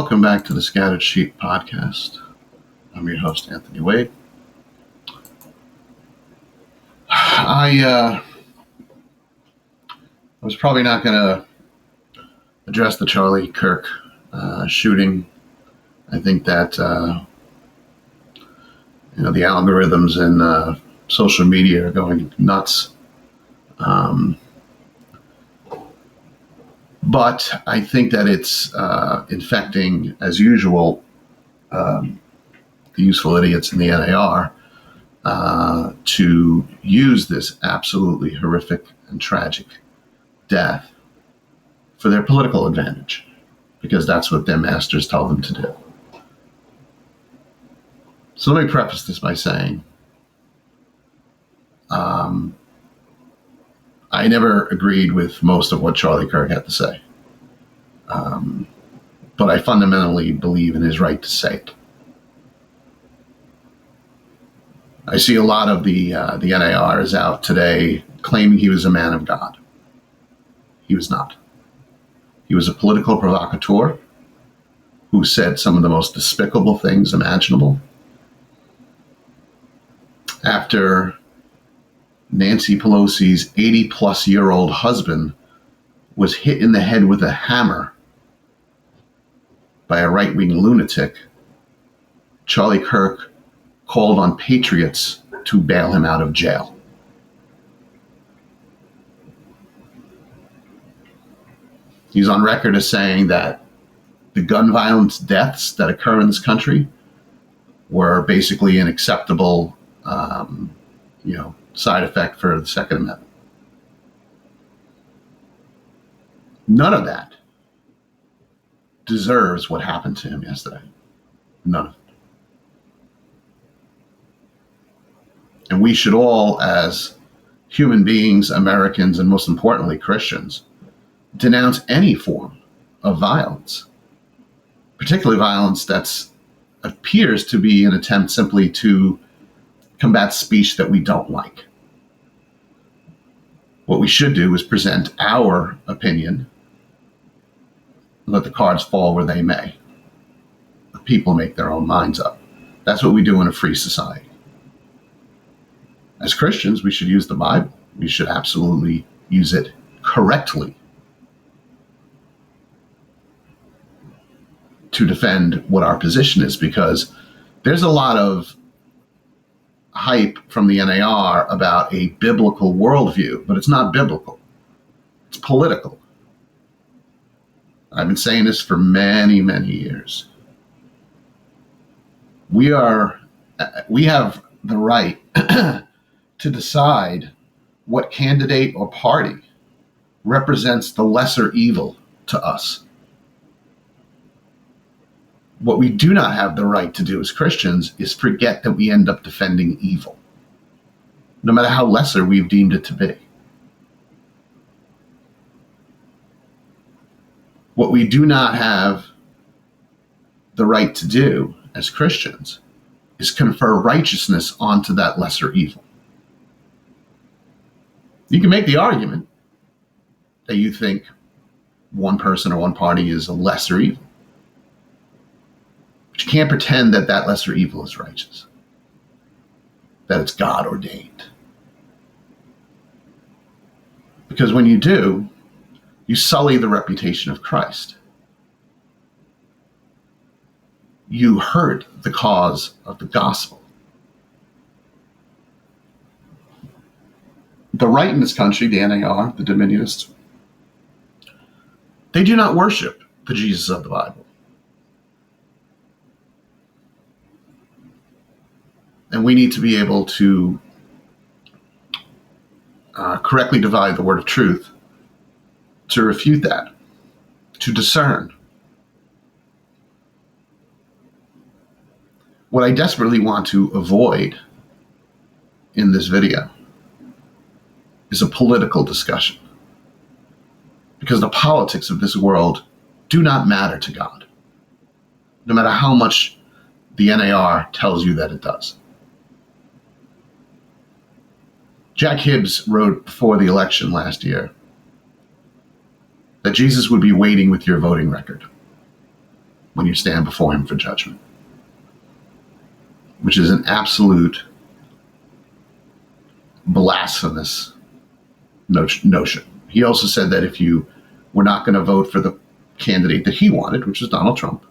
Welcome back to the Scattered Sheep Podcast. I'm your host, Anthony Wade. I was probably not going to address the Charlie Kirk shooting. I think that the algorithms and social media are going nuts. But I think that it's infecting, as usual, the useful idiots in the NAR to use this absolutely horrific and tragic death for their political advantage, because that's what their masters tell them to do. So let me preface this by saying I never agreed with most of what Charlie Kirk had to say, but I fundamentally believe in his right to say it. I see a lot of the NARs out today claiming he was a man of God. He was not. He was a political provocateur who said some of the most despicable things imaginable. After Nancy Pelosi's 80-plus-year-old husband was hit in the head with a hammer by a right-wing lunatic, Charlie Kirk called on patriots to bail him out of jail. He's on record as saying that the gun violence deaths that occur in this country were basically an acceptable side effect for the Second Amendment. None of that deserves what happened to him yesterday. None of it. And we should all, as human beings, Americans, and most importantly, Christians, denounce any form of violence, particularly violence that appears to be an attempt simply to combat speech that we don't like. What we should do is present our opinion, let the cards fall where they may. The people make their own minds up. That's what we do in a free society. As Christians, we should use the Bible. We should absolutely use it correctly to defend what our position is, because there's a lot of hype from the NAR about a biblical worldview, but it's not biblical. It's political. I've been saying this for many, many years. We have the right to decide what candidate or party represents the lesser evil to us. What we do not have the right to do as Christians is forget that we end up defending evil, no matter how lesser we've deemed it to be. What we do not have the right to do as Christians is confer righteousness onto that lesser evil. You can make the argument that you think one person or one party is a lesser evil. But you can't pretend that that lesser evil is righteous, that it's God ordained. Because when you do, you sully the reputation of Christ. You hurt the cause of the gospel. The right in this country, the NAR, the Dominionists, they do not worship the Jesus of the Bible. And we need to be able to correctly divide the word of truth, to refute that, to discern. What I desperately want to avoid in this video is a political discussion, because the politics of this world do not matter to God, no matter how much the NAR tells you that it does. Jack Hibbs wrote before the election last year that Jesus would be waiting with your voting record. when you stand before him for judgment, which is an absolute blasphemous notion. He also said that if you were not going to vote for the candidate that he wanted, which was Donald Trump,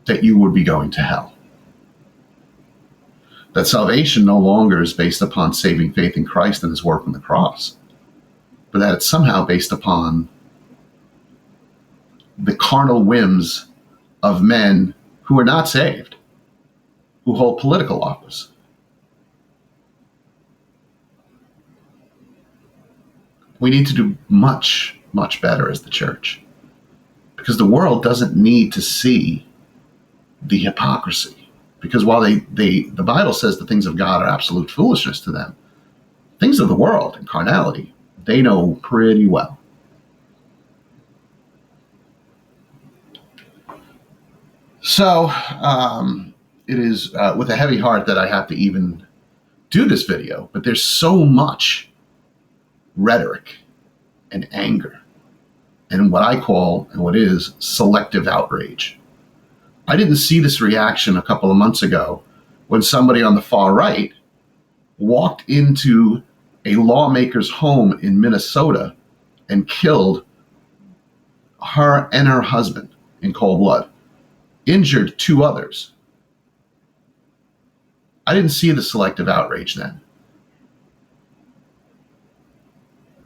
that you would be going to hell. That salvation no longer is based upon saving faith in Christ and his work on the cross, but that it's somehow based upon the carnal whims of men who are not saved, who hold political office. We need to do much, much better as the church, because the world doesn't need to see the hypocrisy. Because while the Bible says the things of God are absolute foolishness to them, things of the world and carnality, they know pretty well. So it is with a heavy heart that I have to even do this video, but there's so much rhetoric and anger and what I call, and what is, selective outrage. I didn't see this reaction a couple of months ago when somebody on the far right walked into a lawmaker's home in Minnesota and killed her and her husband in cold blood, injured 2 others. I didn't see the selective outrage then.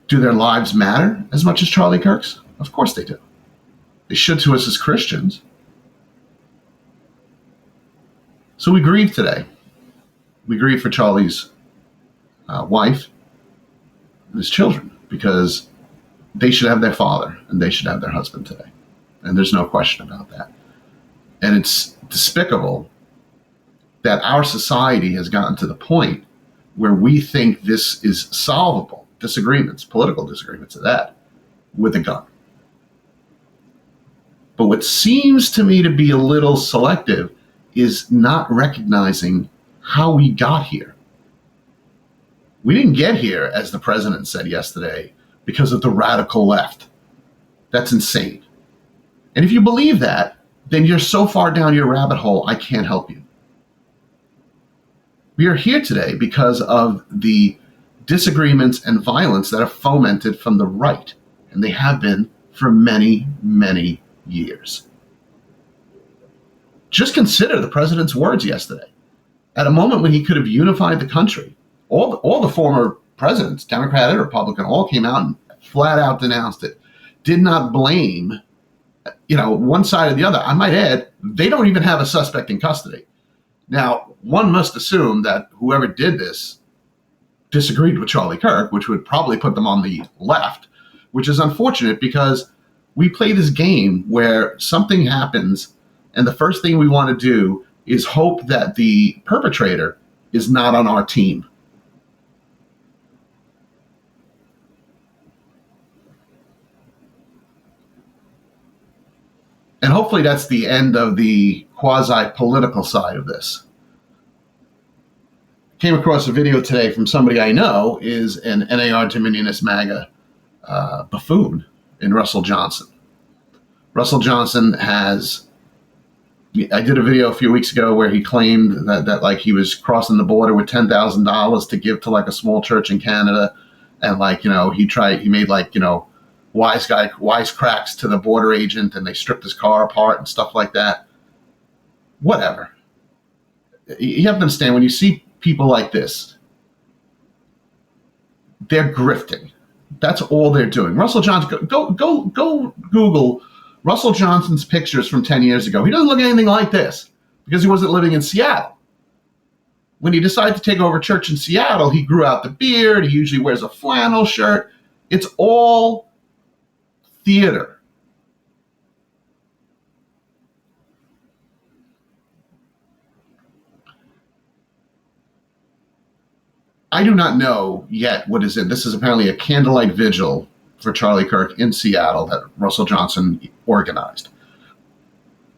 Do their lives matter as much as Charlie Kirk's? Of course they do. They should to us as Christians. So we grieve today. We grieve for Charlie's wife and his children, because they should have their father and they should have their husband today. And there's no question about that. And it's despicable that our society has gotten to the point where we think this is solvable. Disagreements, political disagreements at that, with a gun. But what seems to me to be a little selective is not recognizing how we got here. We didn't get here, as the president said yesterday, because of the radical left. That's insane. And if you believe that, then you're so far down your rabbit hole, I can't help you. We are here today because of the disagreements and violence that are fomented from the right, and they have been for many, many years. Just consider the president's words yesterday. At a moment when he could have unified the country, all the former presidents, Democrat and Republican, all came out and flat out denounced it. Did not blame, one side or the other. I might add, they don't even have a suspect in custody. Now, one must assume that whoever did this disagreed with Charlie Kirk, which would probably put them on the left, which is unfortunate because we play this game where something happens and the first thing we want to do is hope that the perpetrator is not on our team. And hopefully that's the end of the quasi-political side of this. Came across a video today from somebody I know is an NAR Dominionist MAGA buffoon in Russell Johnson. Russell Johnson I did a video a few weeks ago where he claimed that like he was crossing the border with $10,000 to give to like a small church in Canada. And he made wise cracks to the border agent and they stripped his car apart and stuff like that. Whatever. You have to understand, when you see people like this, they're grifting. That's all they're doing. Russell Johnson, go Google Russell Johnson's pictures from 10 years ago. He doesn't look anything like this because he wasn't living in Seattle. When he decided to take over church in Seattle, he grew out the beard. He usually wears a flannel shirt. It's all theater. I do not know yet what is in. This is apparently a candlelight vigil for Charlie Kirk in Seattle that Russell Johnson organized.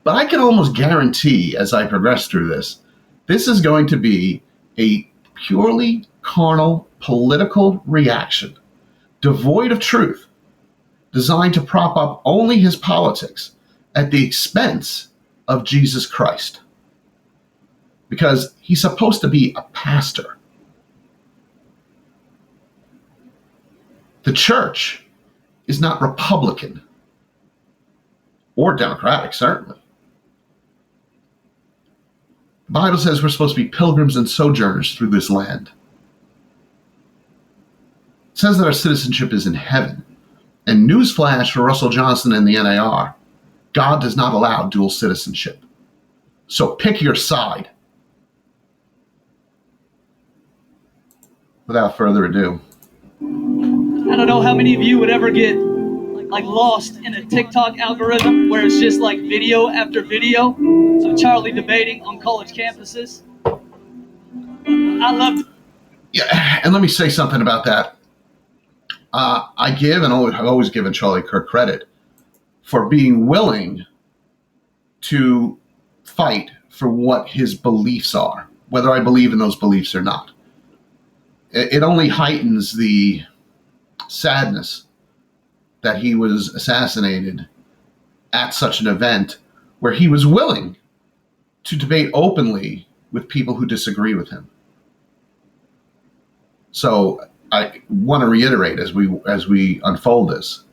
But I can almost guarantee, as I progress through this is going to be a purely carnal political reaction, devoid of truth, designed to prop up only his politics at the expense of Jesus Christ. Because he's supposed to be a pastor. The church is not Republican or Democratic, certainly. The Bible says we're supposed to be pilgrims and sojourners through this land. It says that our citizenship is in heaven. And newsflash for Russell Johnson and the NAR, God does not allow dual citizenship. So pick your side. Without further ado. I don't know how many of you would ever get lost in a TikTok algorithm where it's just like video after video of Charlie debating on college campuses. I love it. Yeah, and let me say something about that. I give, and I've always given Charlie Kirk credit for being willing to fight for what his beliefs are, whether I believe in those beliefs or not. It only heightens the sadness that he was assassinated at such an event where he was willing to debate openly with people who disagree with him. So I want to reiterate as we unfold this.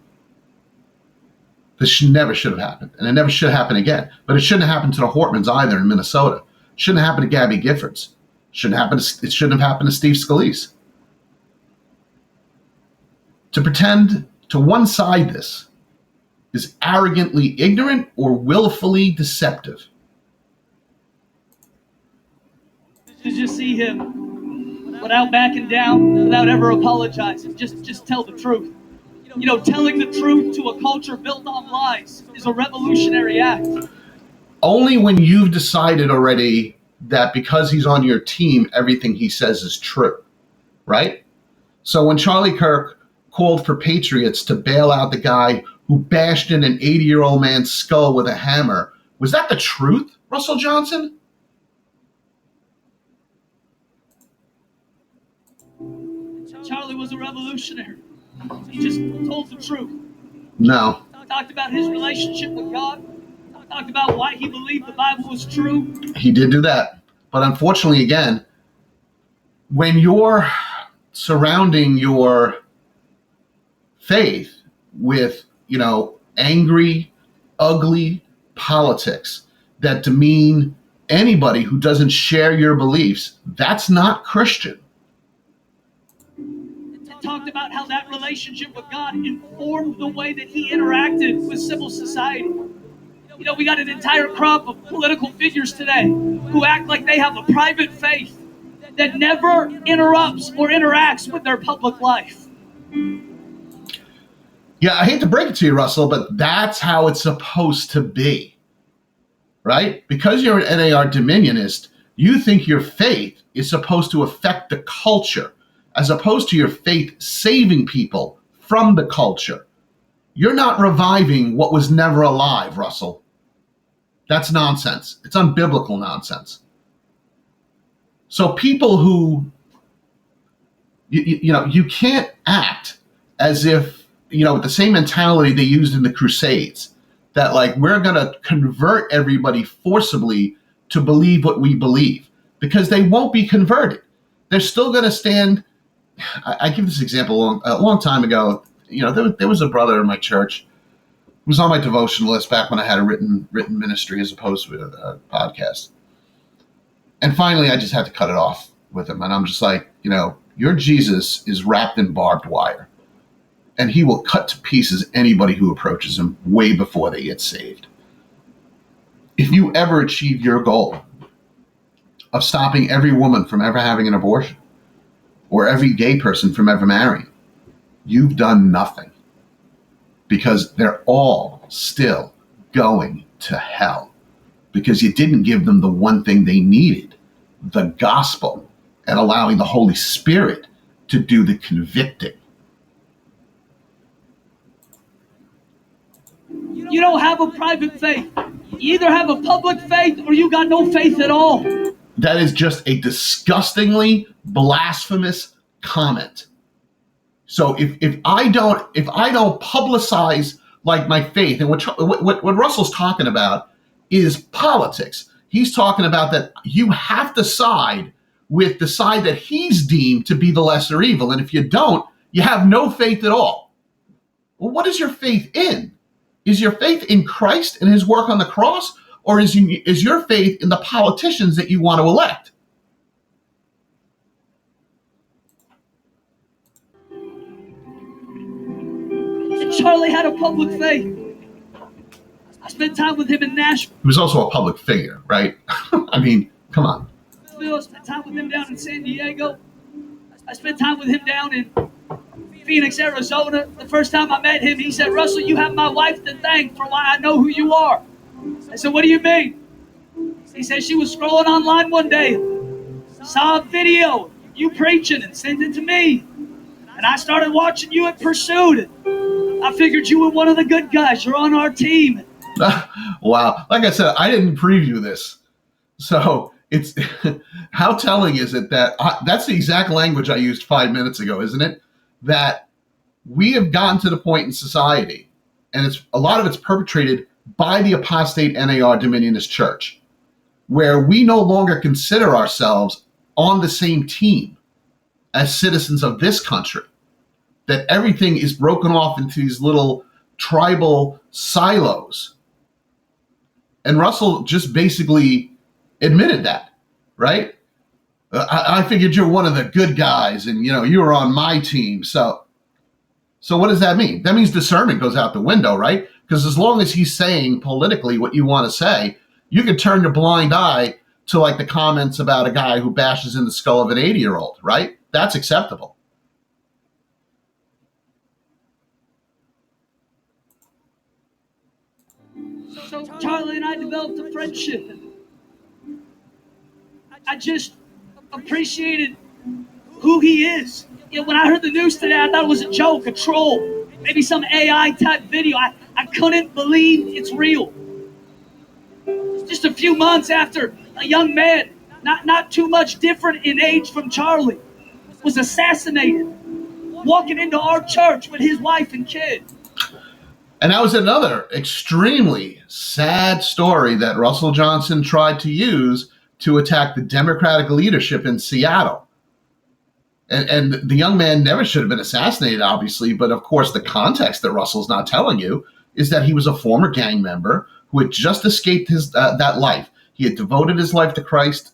This never should have happened, and it never should happen again. But it shouldn't have happened to the Hortmans either in Minnesota. It shouldn't have happened to Gabby Giffords. It shouldn't have happened to Steve Scalise. To pretend to one side this is arrogantly ignorant or willfully deceptive. To just see him without backing down, without ever apologizing, just tell the truth. You know, telling the truth to a culture built on lies is a revolutionary act. Only when you've decided already that because he's on your team, everything he says is true, right? So when Charlie Kirk called for patriots to bail out the guy who bashed in an 80-year-old man's skull with a hammer, was that the truth, Russell Johnson? Charlie was a revolutionary. He just told the truth. No. Talked about his relationship with God. Talked about why he believed the Bible was true. He did do that. But unfortunately, again, when you're surrounding your faith with, angry, ugly politics that demean anybody who doesn't share your beliefs, that's not Christian. Talked about how that relationship with God informed the way that he interacted with civil society. We got an entire crop of political figures today who act like they have a private faith that never interrupts or interacts with their public life. Yeah, I hate to break it to you, Russell, but that's how it's supposed to be, right? Because you're an NAR dominionist, you think your faith is supposed to affect the culture, as opposed to your faith saving people from the culture. You're not reviving what was never alive, Russell. That's nonsense. It's unbiblical nonsense. So people who, you can't act as if, with the same mentality they used in the Crusades, that we're going to convert everybody forcibly to believe what we believe, because they won't be converted. They're still going to stand. I give this example a long time ago. There was a brother in my church who was on my devotional list back when I had a written ministry as opposed to a podcast. And finally, I just had to cut it off with him. And I'm just like, your Jesus is wrapped in barbed wire. And he will cut to pieces anybody who approaches him way before they get saved. If you ever achieve your goal of stopping every woman from ever having an abortion, or every gay person from ever marrying, you've done nothing, because they're all still going to hell because you didn't give them the one thing they needed, the gospel, and allowing the Holy Spirit to do the convicting. You don't have a private faith. You either have a public faith or you got no faith at all. That is just a disgustingly blasphemous comment. So if I don't publicize like my faith. And what Russell's talking about is politics. He's talking about that you have to side with the side that he's deemed to be the lesser evil. And if you don't, you have no faith at all. Well, what is your faith in? Is your faith in Christ and his work on the cross? Or is your faith in the politicians that you want to elect? And Charlie had a public faith. I spent time with him in Nashville. He was also a public figure, right? I mean, come on. I spent time with him down in San Diego. I spent time with him down in Phoenix, Arizona. The first time I met him, he said, "Russell, you have my wife to thank for why I know who you are." I said, "What do you mean?" He said, "She was scrolling online one day, saw a video of you preaching and sent it to me. And I started watching you at Pursuit. And I figured you were one of the good guys. You're on our team." Wow. Like I said, I didn't preview this. So it's how telling is it that that's the exact language I used 5 minutes ago, isn't it? That we have gotten to the point in society, and it's a lot of it's perpetrated by the apostate NAR Dominionist Church, where we no longer consider ourselves on the same team as citizens of this country, that everything is broken off into these little tribal silos. And Russell just basically admitted that, right? I figured you're one of the good guys and, you were on my team. So what does that mean? That means discernment goes out the window, right? Because as long as he's saying politically what you want to say, you can turn your blind eye to like the comments about a guy who bashes in the skull of an 80-year-old, right? That's acceptable. So Charlie and I developed a friendship. I just appreciated who he is. When I heard the news today, I thought it was a joke, a troll, maybe some AI type video. I couldn't believe it's real. Just a few months after a young man, not too much different in age from Charlie, was assassinated, walking into our church with his wife and kid. And that was another extremely sad story that Russell Johnson tried to use to attack the Democratic leadership in Seattle. And the young man never should have been assassinated, obviously, but of course the context that Russell's not telling you is that he was a former gang member who had just escaped his that life. He had devoted his life to Christ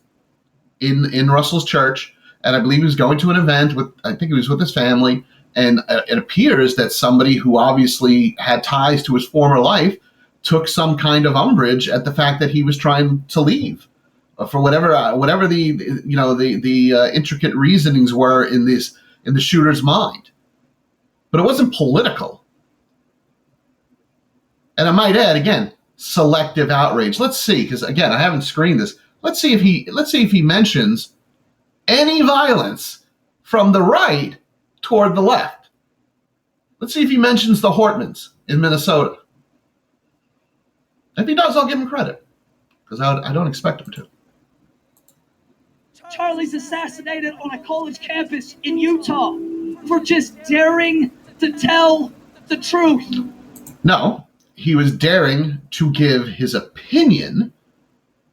in Russell's church, and I believe he was going to an event I think he was with his family, and it appears that somebody who obviously had ties to his former life took some kind of umbrage at the fact that he was trying to leave. For whatever the intricate reasonings were in the shooter's mind, but it wasn't political. And I might add again, selective outrage. Let's see, because again, I haven't screened this. Let's see if he mentions any violence from the right toward the left. Let's see if he mentions the Hortmans in Minnesota. If he does, I'll give him credit, because I don't expect him to. Charlie's assassinated on a college campus in Utah for just daring to tell the truth. No, he was daring to give his opinion.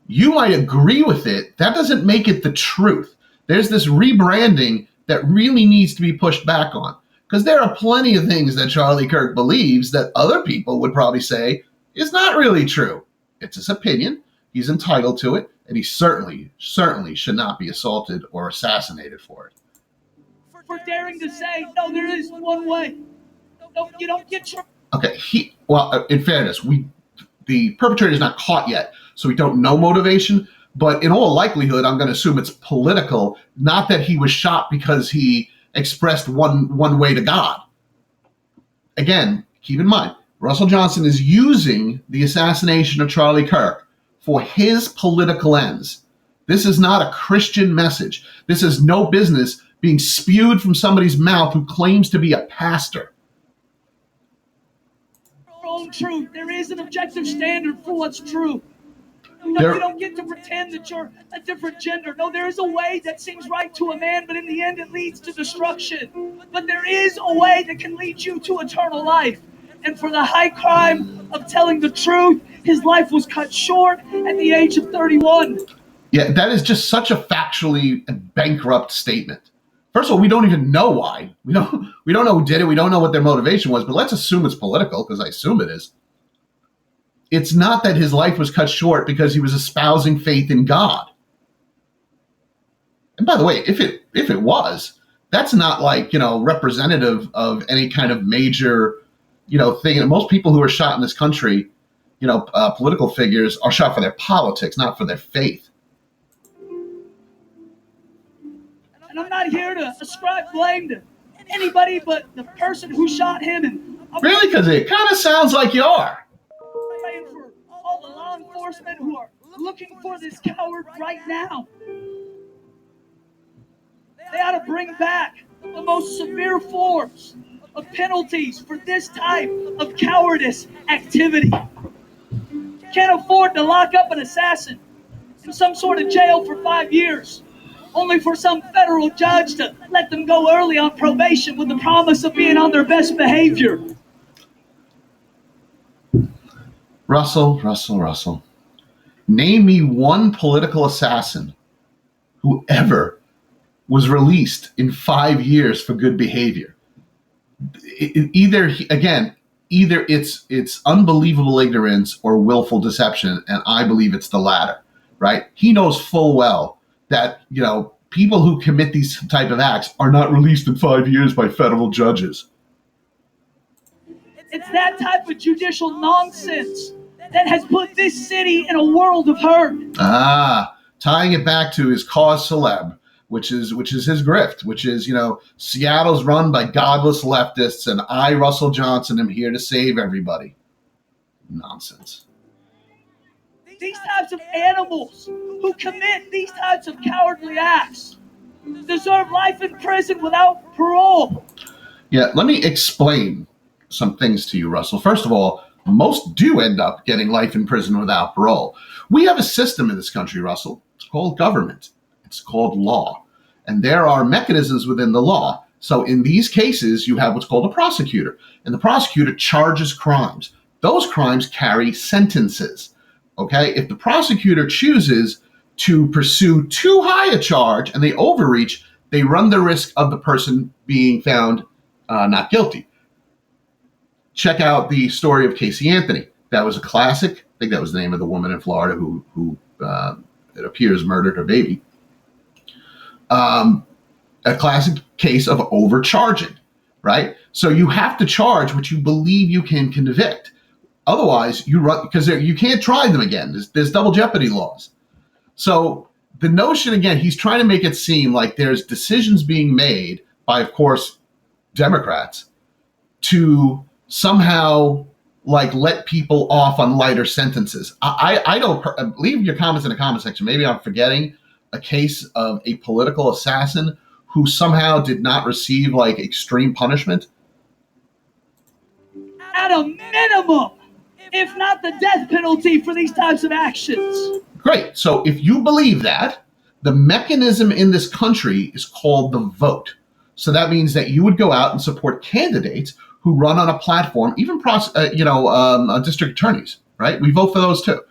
You might agree with it. That doesn't make it the truth. There's this rebranding that really needs to be pushed back on, because there are plenty of things that Charlie Kirk believes that other people would probably say is not really true. It's his opinion. He's entitled to it. And he certainly should not be assaulted or assassinated for it. For daring to say, no, there is one way. No, you don't get your... Okay, in fairness, the perpetrator is not caught yet, so we don't know motivation. But in all likelihood, I'm going to assume it's political, not that he was shot because he expressed one way to God. Again, keep in mind, Russell Johnson is using the assassination of Charlie Kirk for his political ends. This is not a Christian message. This has no business being spewed from somebody's mouth who claims to be a pastor. Own truth. There is an objective standard for what's true. You don't get to pretend that you're a different gender. No, there is a way that seems right to a man, but in the end it leads to destruction. But there is a way that can lead you to eternal life. And for the high crime of telling the truth, his life was cut short at the age of 31. Yeah, that is just such a factually bankrupt statement. First of all, we don't even know why. We don't know who did it. We don't know what their motivation was, but let's assume it's political, because I assume it is. It's not that his life was cut short because he was espousing faith in God. And by the way, if it was, that's not like, representative of any kind of major, thing. And most people who are shot in this country, political figures, are shot for their politics, not for their faith. And I'm not here to ascribe blame to anybody but the person who shot him. And really? Because it kind of sounds like you are. Praying for all the law enforcement who are looking for this coward right now. They ought to bring back the most severe forms of penalties for this type of cowardice activity. Can't afford to lock up an assassin in some sort of jail for 5 years, only for some federal judge to let them go early on probation with the promise of being on their best behavior. Russell. Name me one political assassin who ever was released in 5 years for good behavior. Either it's unbelievable ignorance or willful deception, and I believe it's the latter, right? He knows full well that, people who commit these type of acts are not released in 5 years by federal judges. It's that type of judicial nonsense that has put this city in a world of hurt. Tying it back to his cause celeb, which is his grift, which is, Seattle's run by godless leftists, and I, Russell Johnson, am here to save everybody. Nonsense. These types of animals who commit these types of cowardly acts deserve life in prison without parole. Yeah, let me explain some things to you, Russell. First of all, most do end up getting life in prison without parole. We have a system in this country, Russell. It's called government. It's called law. And there are mechanisms within the law. So in these cases, you have what's called a prosecutor. And the prosecutor charges crimes. Those crimes carry sentences. Okay? If the prosecutor chooses to pursue too high a charge and they overreach, they run the risk of the person being found not guilty. Check out the story of Casey Anthony. That was a classic. I think that was the name of the woman in Florida who it appears murdered her baby. A classic case of overcharging, right? So you have to charge what you believe you can convict. Otherwise, you run, because you can't try them again. There's double jeopardy laws. So the notion, again, he's trying to make it seem like there's decisions being made by, of course, Democrats to somehow let people off on lighter sentences. I don't leave your comments in the comment section. Maybe I'm forgetting a case of a political assassin who somehow did not receive extreme punishment. At a minimum, if not the death penalty for these types of actions. Great. So if you believe that, the mechanism in this country is called the vote. So that means that you would go out and support candidates who run on a platform, even district attorneys, right? We vote for those too,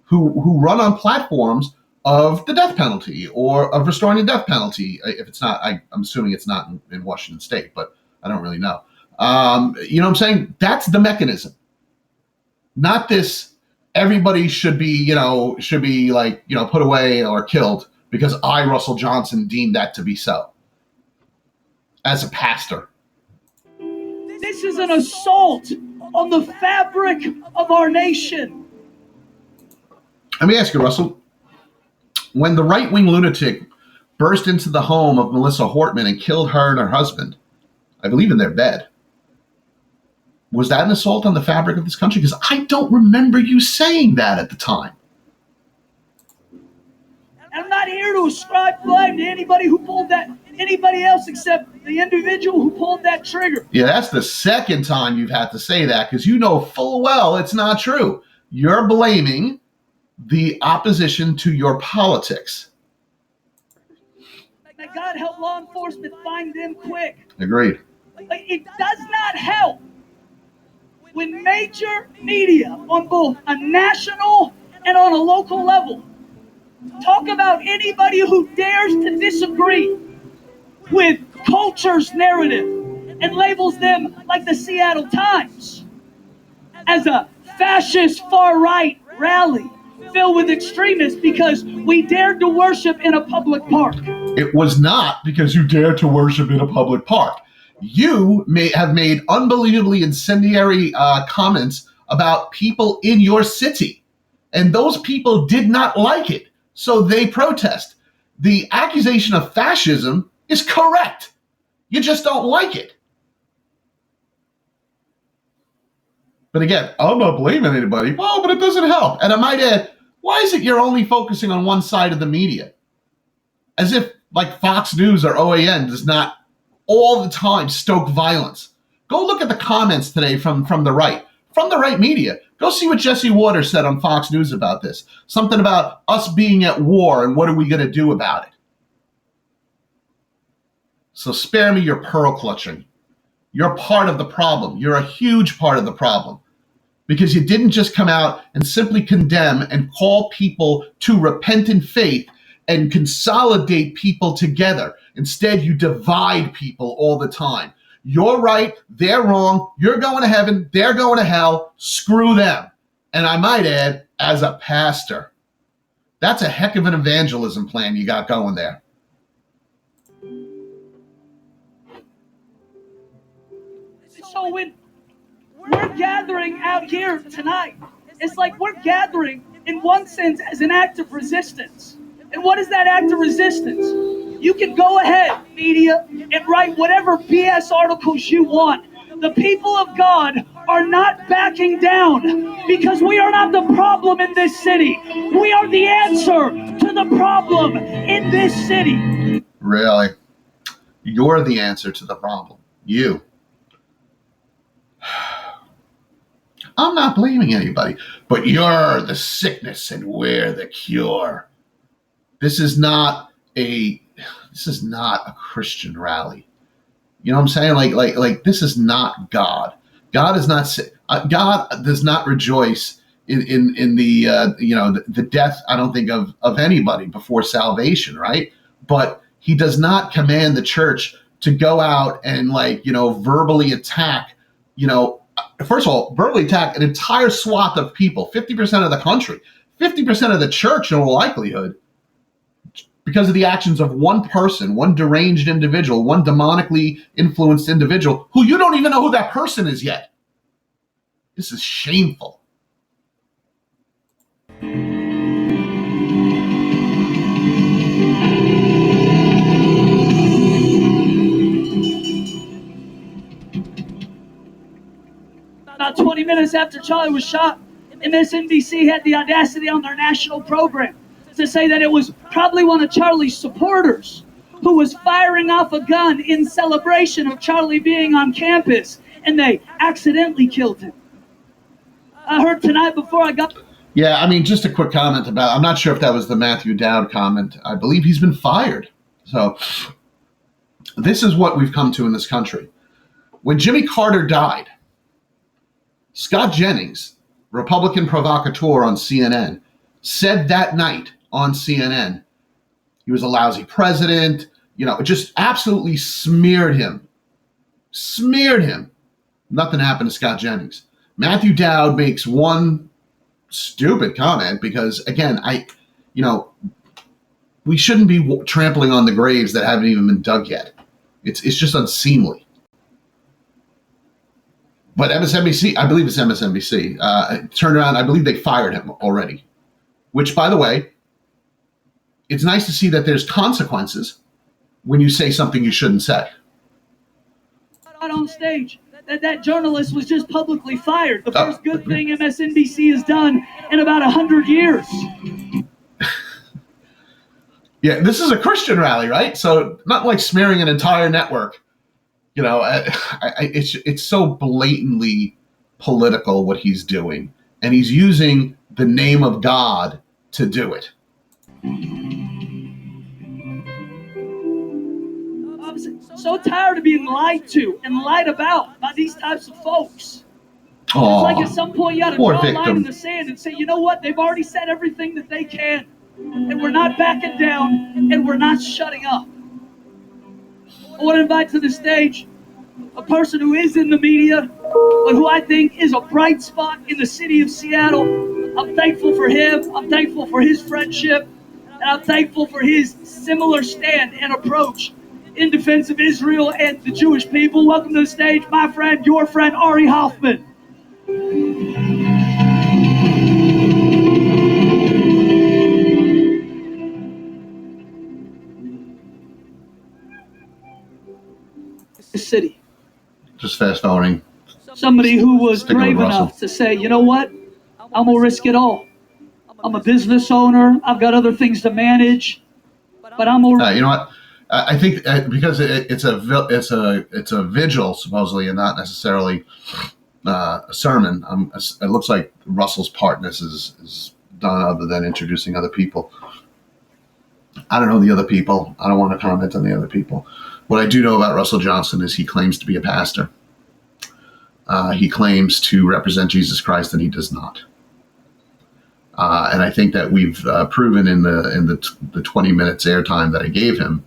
who run on platforms of the death penalty or of restoring the death penalty. If it's not, I'm assuming it's not in Washington State, but I don't really know. You know what I'm saying? That's the mechanism. Not this, everybody should be put away or killed because I, Russell Johnson, deemed that to be so. As a pastor. This is an assault on the fabric of our nation. Let me ask you, Russell, when the right-wing lunatic burst into the home of Melissa Hortman and killed her and her husband, I believe in their bed, was that an assault on the fabric of this country? Because I don't remember you saying that at the time. I'm not here to ascribe blame to anybody else except the individual who pulled that trigger. Yeah, that's the second time you've had to say that, because you know full well it's not true. You're blaming the opposition to your politics. May God help law enforcement find them quick. Agreed. It does not help when major media on both a national and on a local level talk about anybody who dares to disagree with culture's narrative and labels them, like the Seattle Times, as a fascist far-right rally filled with extremists because we dared to worship in a public park. It was not because you dared to worship in a public park. You may have made unbelievably incendiary comments about people in your city, and those people did not like it, so they protest. The accusation of fascism is correct. You just don't like it. But again, I'm not blaming anybody. Well, but it doesn't help. And I might add, why is it you're only focusing on one side of the media? As if like Fox News or OAN does not all the time stoke violence. Go look at the comments today from the right media. Go see what Jesse Waters said on Fox News about this. Something about us being at war and what are we going to do about it. So spare me your pearl clutching. You're part of the problem. You're a huge part of the problem because you didn't just come out and simply condemn and call people to repentant faith and consolidate people together. Instead, you divide people all the time. You're right, they're wrong, you're going to heaven, they're going to hell, screw them. And I might add, as a pastor, that's a heck of an evangelism plan you got going there. So when we're gathering out here tonight, it's like we're gathering in one sense as an act of resistance. And what is that act of resistance? You can go ahead, media, and write whatever BS articles you want. The people of God are not backing down because we are not the problem in this city. We are the answer to the problem in this city. Really? You're the answer to the problem. You. I'm not blaming anybody, but you're the sickness and we're the cure. This is not a Christian rally. You know what I'm saying? Like this is not God. God does not rejoice in the the death, I don't think, of anybody before salvation, right? But he does not command the church to go out and verbally attack, first of all, verbally attack an entire swath of people, 50% of the country, 50% of the church in all likelihood, because of the actions of one person, one deranged individual, one demonically influenced individual who you don't even know who that person is yet. This is shameful. About 20 minutes after Charlie was shot, MSNBC had the audacity on their national program to say that it was probably one of Charlie's supporters who was firing off a gun in celebration of Charlie being on campus, and they accidentally killed him. I heard tonight before I got... Yeah, I mean, just a quick comment about, I'm not sure if that was the Matthew Dowd comment. I believe he's been fired. So this is what we've come to in this country. When Jimmy Carter died, Scott Jennings, Republican provocateur on CNN, said that night on CNN, he was a lousy president, just absolutely smeared him. Smeared him. Nothing happened to Scott Jennings. Matthew Dowd makes one stupid comment because, again, we shouldn't be trampling on the graves that haven't even been dug yet. It's just unseemly. But MSNBC, I believe it's MSNBC, turned around. I believe they fired him already, which, by the way, it's nice to see that there's consequences when you say something you shouldn't say. On stage, that journalist was just publicly fired. The first good thing MSNBC has done in about 100 years. Yeah, this is a Christian rally, right? So not like smearing an entire network. It's so blatantly political what he's doing, and he's using the name of God to do it. I'm so tired of being lied to and lied about by these types of folks. It's like at some point you got to poor draw a line in victim. the sand and say, you know what? They've already said everything that they can, and we're not backing down, and we're not shutting up. I want to invite to the stage a person who is in the media, but who I think is a bright spot in the city of Seattle. I'm thankful for him. I'm thankful for his friendship, and I'm thankful for his similar stand and approach in defense of Israel and the Jewish people. Welcome to the stage, my friend, your friend, Ari Hoffman. City. Just fast forwarding. Somebody who was brave enough to say, you know what? I'm going to risk it all. I'm a business owner. I've got other things to manage, but I'm going to... You know what? I think because it's a vigil supposedly, and not necessarily a sermon. It looks like Russell's part in this is done other than introducing other people. I don't know the other people. I don't want to comment on the other people. What I do know about Russell Johnson is he claims to be a pastor. He claims to represent Jesus Christ, and he does not. And I think that we've proven in the 20 minutes airtime that I gave him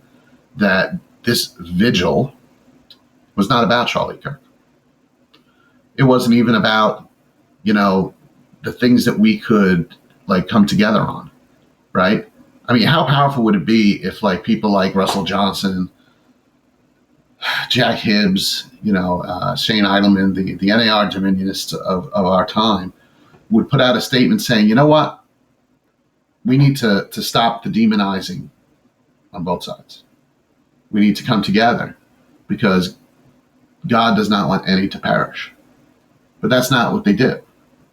that this vigil was not about Charlie Kirk. It wasn't even about, the things that we could come together on, right? I mean, how powerful would it be if people like Russell Johnson, Jack Hibbs, Shane Eidelman, the NAR dominionists of our time, would put out a statement saying, you know what? We need to stop the demonizing on both sides. We need to come together because God does not want any to perish. But that's not what they did,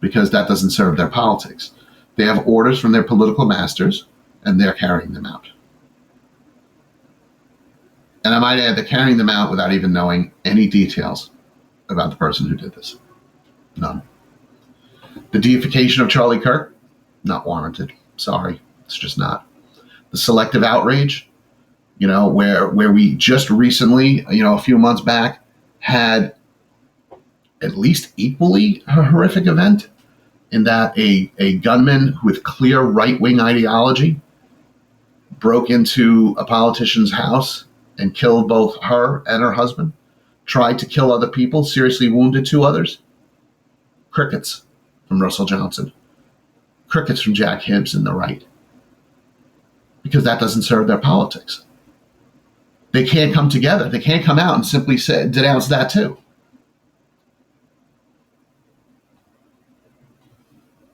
because that doesn't serve their politics. They have orders from their political masters, and they're carrying them out. And I might add, they're carrying them out without even knowing any details about the person who did this. None. The deification of Charlie Kirk, not warranted. Sorry, it's just not. The selective outrage, where we just recently, a few months back, had at least equally a horrific event in that a gunman with clear right-wing ideology broke into a politician's house and killed both her and her husband, tried to kill other people, seriously wounded two others. Crickets from Russell Johnson. Crickets from Jack Hibbs and the right. Because that doesn't serve their politics. They can't come together. They can't come out and simply denounce that too.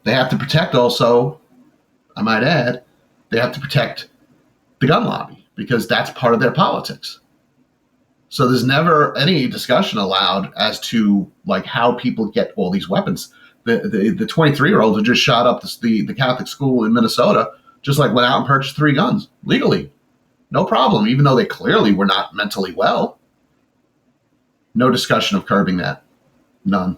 They have to protect also, I might add, they have to protect the gun lobby because that's part of their politics. So there's never any discussion allowed as to how people get all these weapons. The 23-year-old who just shot up the Catholic school in Minnesota just went out and purchased 3 guns legally. No problem, even though they clearly were not mentally well. No discussion of curbing that. None.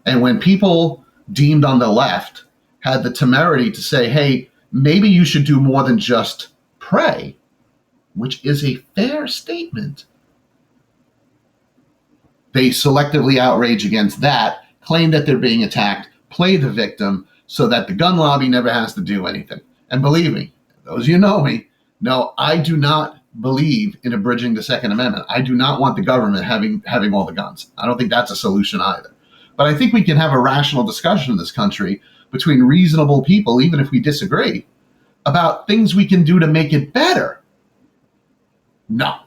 And when people deemed on the left had the temerity to say, hey, maybe you should do more than just pray, which is a fair statement, they selectively outrage against that, claim that they're being attacked, play the victim so that the gun lobby never has to do anything. And believe me, those of you know me, no, I do not believe in abridging the Second Amendment. I do not want the government having all the guns. I don't think that's a solution either. But I think we can have a rational discussion in this country between reasonable people, even if we disagree, about things we can do to make it better. No.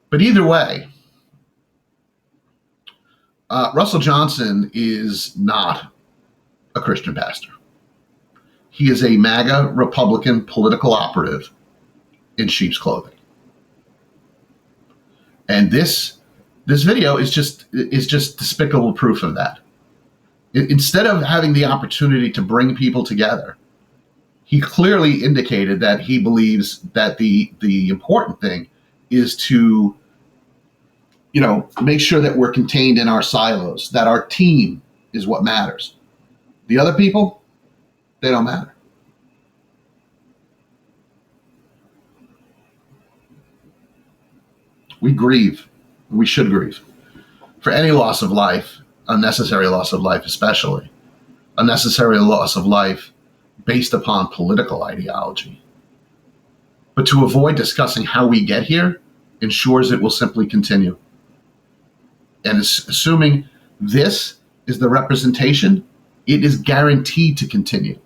But either way, Russell Johnson is not a Christian pastor. He is a MAGA Republican political operative in sheep's clothing. And this video is just despicable proof of that. Instead of having the opportunity to bring people together, he clearly indicated that he believes that the important thing is to make sure that we're contained in our silos, that our team is what matters. The other people, they don't matter. We grieve. We should grieve for any loss of life, unnecessary loss of life especially, unnecessary loss of life based upon political ideology. But to avoid discussing how we get here ensures it will simply continue. And assuming this is the representation, it is guaranteed to continue,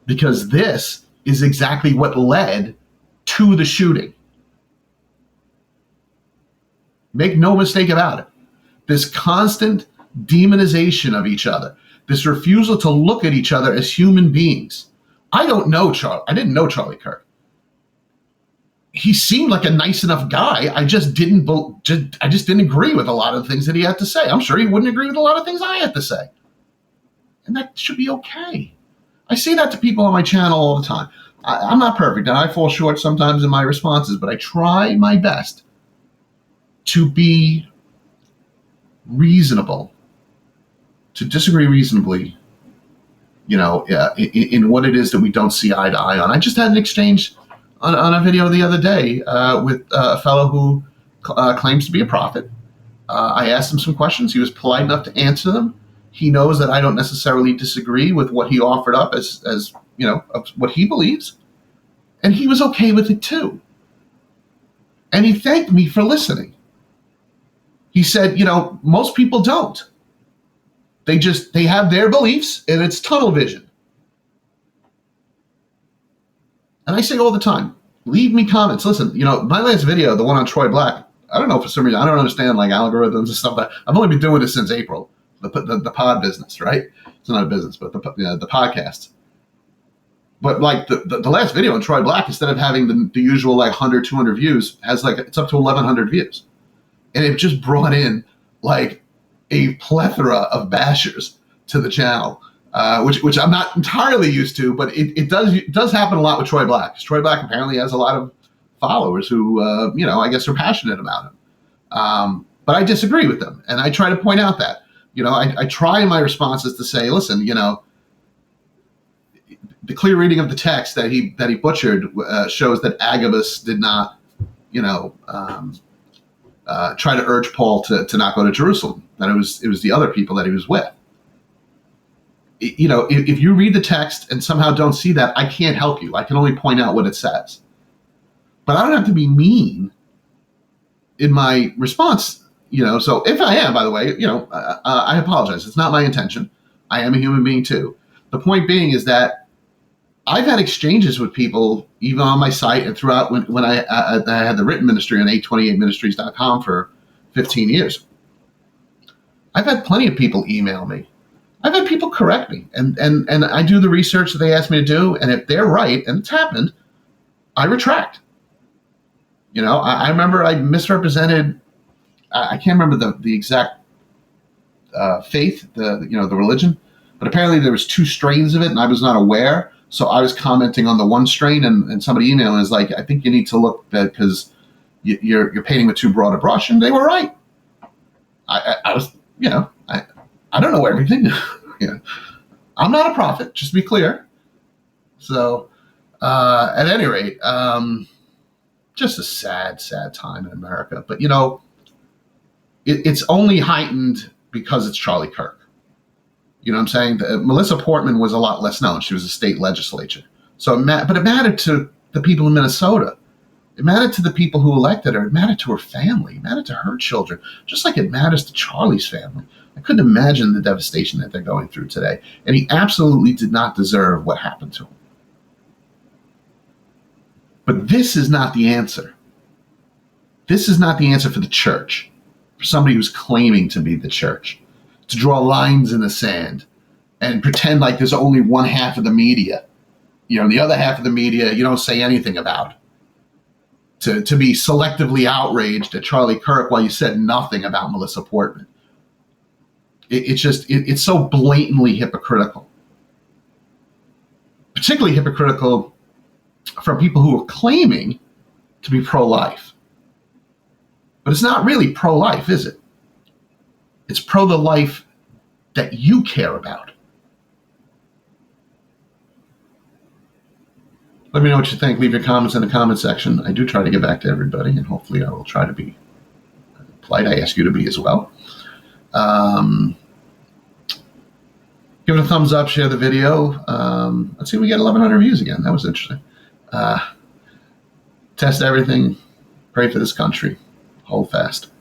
because this is exactly what led to the shooting. Make no mistake about it. This constant demonization of each other, this refusal to look at each other as human beings. I didn't know Charlie Kirk. He seemed like a nice enough guy. I just didn't agree with a lot of the things that he had to say. I'm sure he wouldn't agree with a lot of things I had to say. And that should be okay. I say that to people on my channel all the time. I'm not perfect, and I fall short sometimes in my responses, but I try my best to be reasonable, to disagree reasonably, in what it is that we don't see eye to eye on. I just had an exchange on a video the other day with a fellow who claims to be a prophet. I asked him some questions. He was polite enough to answer them. He knows that I don't necessarily disagree with what he offered up as what he believes. And he was okay with it too. And he thanked me for listening. He said, most people don't. They have their beliefs, and it's tunnel vision. And I say all the time, leave me comments. Listen, my last video, the one on Troy Black, I don't know, for some reason, I don't understand algorithms and stuff. But I've only been doing this since April, the pod business, right? It's not a business, but the podcast. But the last video on Troy Black, instead of having the usual 100, 200 views, has it's up to 1,100 views. And it just brought in a plethora of bashers to the channel, which I'm not entirely used to, but it does happen a lot with Troy Black. Troy Black apparently has a lot of followers who, I guess are passionate about him. But I disagree with them. And I try to point out that, I try in my responses to say, listen, the clear reading of the text that he butchered shows that Agabus did not, try to urge Paul to not go to Jerusalem. That it was the other people that he was with. If you read the text and somehow don't see that, I can't help you. I can only point out what it says. But I don't have to be mean in my response. So if I am, by the way, I apologize. It's not my intention. I am a human being too. The point being is that I've had exchanges with people, even on my site and throughout when I had the written ministry on 828ministries.com for 15 years. I've had plenty of people email me. I've had people correct me, and I do the research that they asked me to do, and if they're right, and it's happened, I retract. I remember I misrepresented, I can't remember the exact faith, the religion, but apparently there was 2 strains of it, and I was not aware. So I was commenting on the one strain, and somebody emailed me was like, I think you need to look because you're painting with too broad a brush, and they were right. I was, I don't know everything. I'm not a prophet, just to be clear. So at any rate, just a sad, sad time in America. But, it's only heightened because it's Charlie Kirk. You know what I'm saying? Melissa Portman was a lot less known. She was a state legislature. But it mattered to the people in Minnesota. It mattered to the people who elected her. It mattered to her family. It mattered to her children, just like it matters to Charlie's family. I couldn't imagine the devastation that they're going through today. And he absolutely did not deserve what happened to him. But this is not the answer. This is not the answer for the church, for somebody who's claiming to be the church, to draw lines in the sand and pretend like there's only one half of the media. The other half of the media you don't say anything about. To be selectively outraged at Charlie Kirk while you said nothing about Melissa Portman. It's so blatantly hypocritical. Particularly hypocritical from people who are claiming to be pro-life. But it's not really pro-life, is it? It's pro the life that you care about. Let me know what you think. Leave your comments in the comment section. I do try to get back to everybody, and hopefully I will try to be polite. I ask you to be as well. Um, Give it a thumbs up, share the video. Let's see, we get 1,100 views again. That was interesting. Test everything. Pray for this country. Hold fast.